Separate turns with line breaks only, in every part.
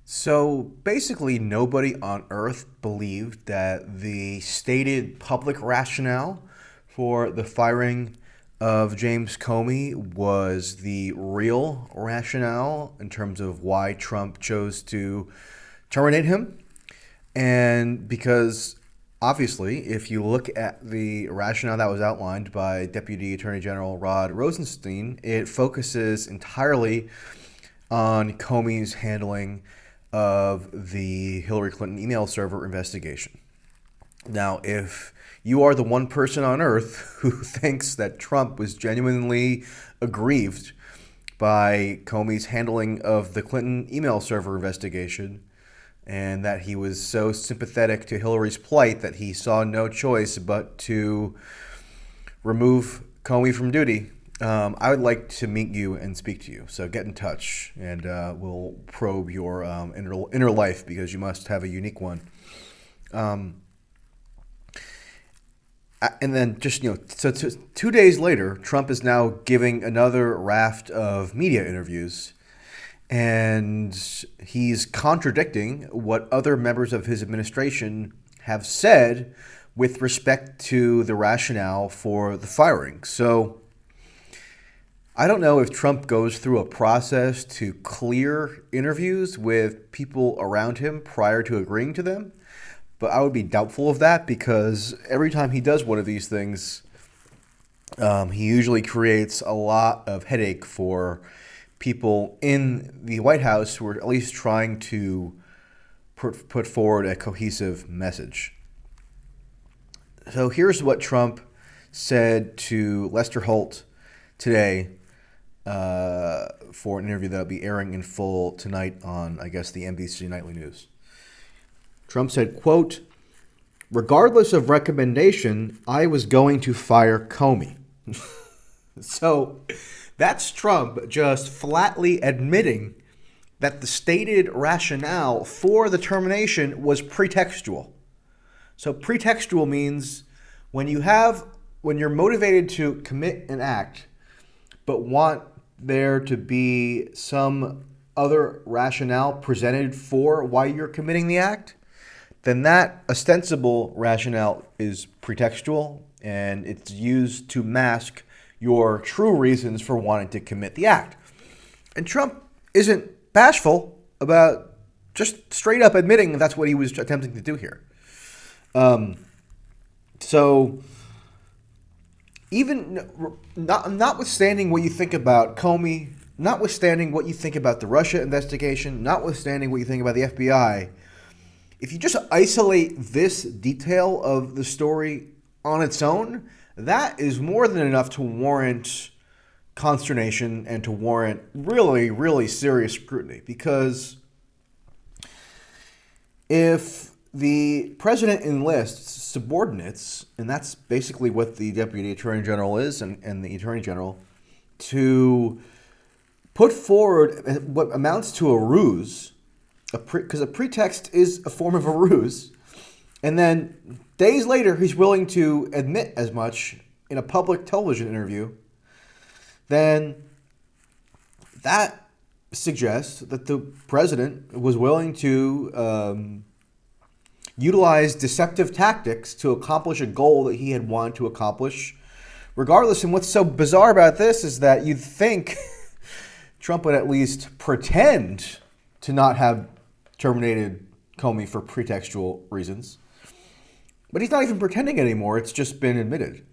So basically, nobody on Earth believed that the stated public rationale for the firing of James Comey was the real rationale in terms of why Trump chose to terminate him. And because obviously, if you look at the rationale that was outlined by Deputy Attorney General Rod Rosenstein, it focuses entirely on Comey's handling of the Hillary Clinton email server investigation. Now, if you are the one person on earth who thinks that Trump was genuinely aggrieved by Comey's handling of the Clinton email server investigation, and that he was so sympathetic to Hillary's plight that he saw no choice but to remove Comey from duty, I would like to meet you and speak to you. So get in touch, and we'll probe your inner life, because you must have a unique one. And then so 2 days later, Trump is now giving another raft of media interviews, and he's contradicting what other members of his administration have said with respect to the rationale for the firing. So I don't know if Trump goes through a process to clear interviews with people around him prior to agreeing to them, but I would be doubtful of that, because every time he does one of these things, he usually creates a lot of headache for people in the White House who are at least trying to put forward a cohesive message. So here's what Trump said to Lester Holt today for an interview that will be airing in full tonight on, I guess, the NBC Nightly News. Trump said, quote, "Regardless of recommendation, I was going to fire Comey." So that's Trump just flatly admitting that the stated rationale for the termination was pretextual. So pretextual means when you're motivated to commit an act, but want there to be some other rationale presented for why you're committing the act, then that ostensible rationale is pretextual, and it's used to mask your true reasons for wanting to commit the act. And Trump isn't bashful about just straight up admitting that's what he was attempting to do here. So even notwithstanding what you think about Comey, notwithstanding what you think about the Russia investigation, notwithstanding what you think about the FBI, if you just isolate this detail of the story on its own, that is more than enough to warrant consternation and to warrant really, really serious scrutiny. Because if the president enlists subordinates, and that's basically what the Deputy Attorney General is, and the Attorney General, to put forward what amounts to a ruse, because a pretext is a form of a ruse, and then days later he's willing to admit as much in a public television interview, then that suggests that the president was willing to utilize deceptive tactics to accomplish a goal that he had wanted to accomplish regardless. And what's so bizarre about this is that you'd think Trump would at least pretend to not have terminated Comey for pretextual reasons. But he's not even pretending anymore. It's just been admitted.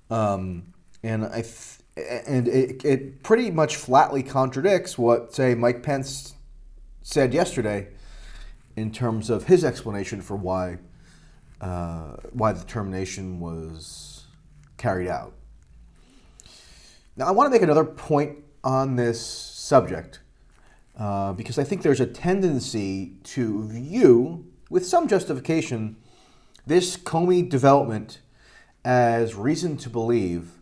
And it pretty much flatly contradicts what, say, Mike Pence said yesterday in terms of his explanation for why the termination was carried out. Now, I want to make another point on this subject because I think there's a tendency to view, with some justification, this Comey development as reason to believe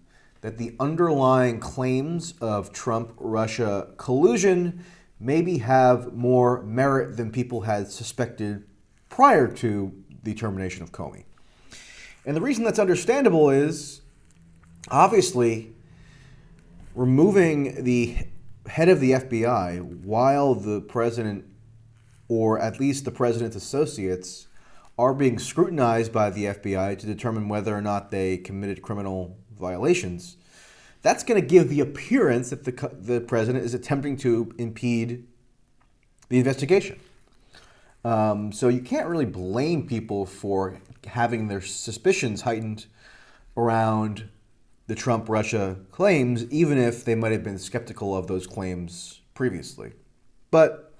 that the underlying claims of Trump-Russia collusion maybe have more merit than people had suspected prior to the termination of Comey. And the reason that's understandable is, obviously, removing the head of the FBI, while the president, or at least the president's associates, are being scrutinized by the FBI to determine whether or not they committed criminal violations, that's going to give the appearance that the president is attempting to impede the investigation. So you can't really blame people for having their suspicions heightened around the Trump-Russia claims, even if they might have been skeptical of those claims previously. But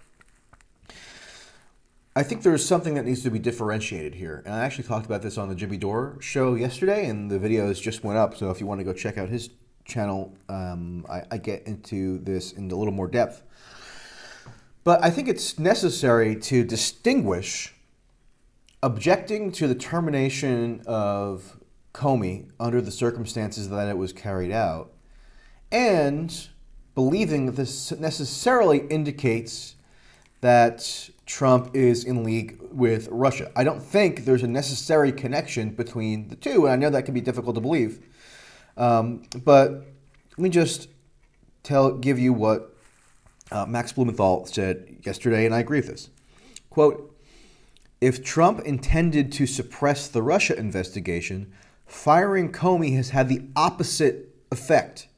I think there's something that needs to be differentiated here. And I actually talked about this on the Jimmy Dore show yesterday, and the videos just went up. So if you want to go check out his channel, I get into this in a little more depth. But I think it's necessary to distinguish objecting to the termination of Comey under the circumstances that it was carried out and believing that this necessarily indicates that Trump is in league with Russia. I don't think there's a necessary connection between the two, and I know that can be difficult to believe. But let me just give you what Max Blumenthal said yesterday, and I agree with this. Quote, "If Trump intended to suppress the Russia investigation, firing Comey has had the opposite effect.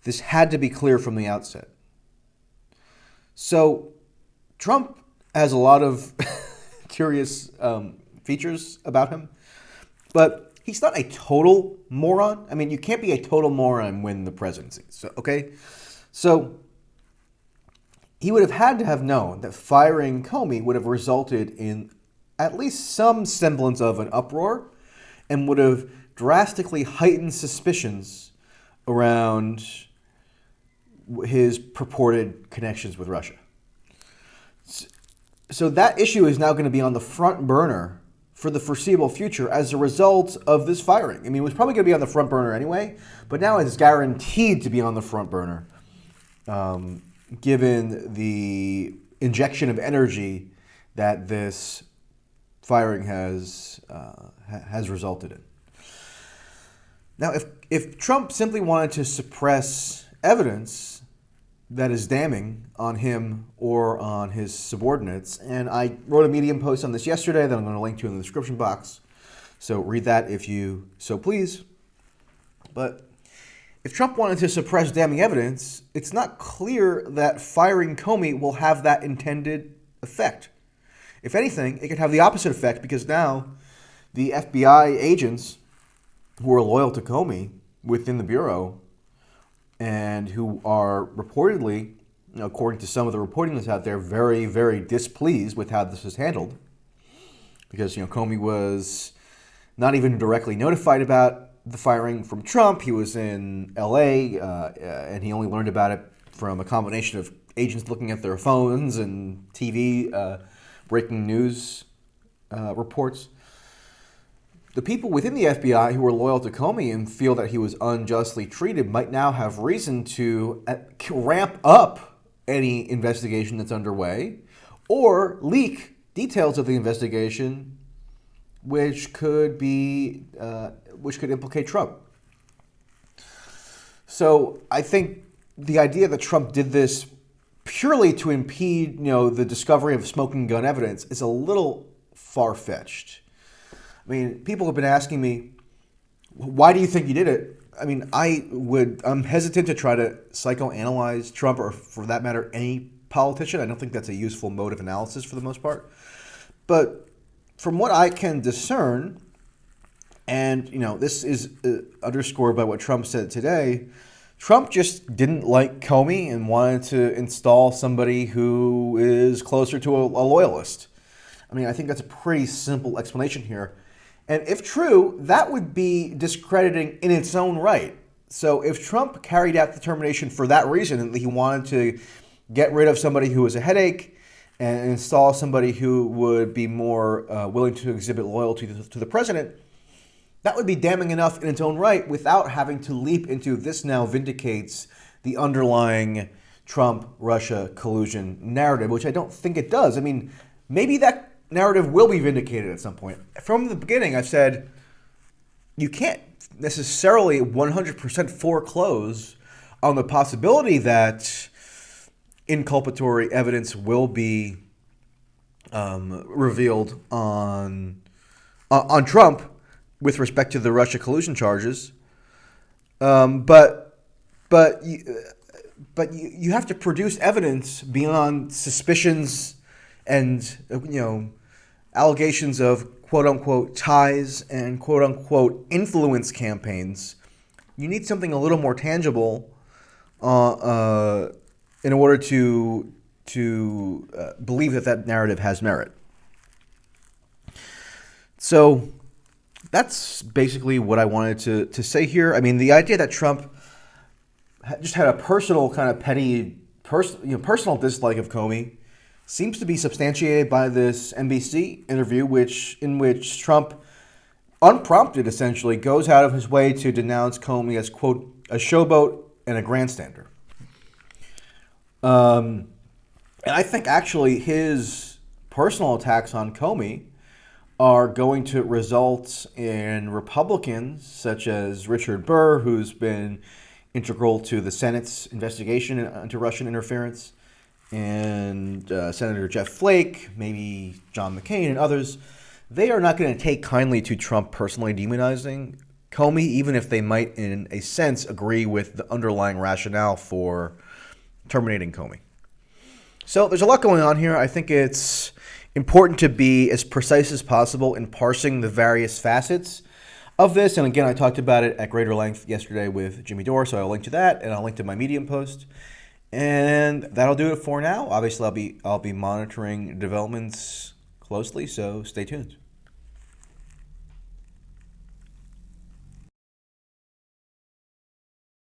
This had to be clear from the outset." So Trump has a lot of curious features about him, but he's not a total moron. I mean, you can't be a total moron and win the presidency. So he would have had to have known that firing Comey would have resulted in at least some semblance of an uproar and would have drastically heightened suspicions around his purported connections with Russia. So that issue is now going to be on the front burner for the foreseeable future as a result of this firing. I mean, it was probably going to be on the front burner anyway, but now it's guaranteed to be on the front burner, given the injection of energy that this firing has resulted in. Now, if Trump simply wanted to suppress evidence that is damning on him or on his subordinates, and I wrote a Medium post on this yesterday that I'm going to link to in the description box, so read that if you so please. But if Trump wanted to suppress damning evidence, it's not clear that firing Comey will have that intended effect. If anything, it could have the opposite effect because now the FBI agents who are loyal to Comey within the Bureau and who are reportedly, according to some of the reporting that's out there, very, very displeased with how this was handled because, Comey was not even directly notified about the firing from Trump. He was in L.A., and he only learned about it from a combination of agents looking at their phones and TV breaking news reports. The people within the FBI who are loyal to Comey and feel that he was unjustly treated might now have reason to ramp up any investigation that's underway or leak details of the investigation which could implicate Trump. So I think the idea that Trump did this purely to impede, the discovery of smoking gun evidence is a little far-fetched. I mean, people have been asking me, why do you think he did it? I mean, I'm hesitant to try to psychoanalyze Trump or, for that matter, any politician. I don't think that's a useful mode of analysis for the most part. But from what I can discern, and, this is underscored by what Trump said today, Trump just didn't like Comey and wanted to install somebody who is closer to a loyalist. I mean, I think that's a pretty simple explanation here. And if true, that would be discrediting in its own right. So if Trump carried out the termination for that reason, and he wanted to get rid of somebody who was a headache and install somebody who would be more willing to exhibit loyalty to the president, that would be damning enough in its own right without having to leap into this now vindicates the underlying Trump-Russia collusion narrative, which I don't think it does. I mean, maybe that narrative will be vindicated at some point. From the beginning, I've said you can't necessarily 100% foreclose on the possibility that inculpatory evidence will be revealed on Trump with respect to the Russia collusion charges. But you have to produce evidence beyond suspicions and allegations of quote unquote ties and quote unquote influence campaigns. You need something a little more tangible in order to believe that narrative has merit. So that's basically what I wanted to say here. I mean, the idea that Trump just had a personal kind of petty, personal dislike of Comey seems to be substantiated by this NBC interview, in which Trump, unprompted essentially, goes out of his way to denounce Comey as, quote, a showboat and a grandstander. And I think actually his personal attacks on Comey are going to result in Republicans such as Richard Burr, who's been integral to the Senate's investigation into Russian interference, and Senator Jeff Flake, maybe John McCain and others. They are not going to take kindly to Trump personally demonizing Comey, even if they might, in a sense, agree with the underlying rationale for terminating Comey. So there's a lot going on here. I think it's important to be as precise as possible in parsing the various facets of this. And again, I talked about it at greater length yesterday with Jimmy Dore, so I'll link to that, and I'll link to my Medium post. And that'll do it for now. Obviously, I'll be monitoring developments closely, so stay tuned.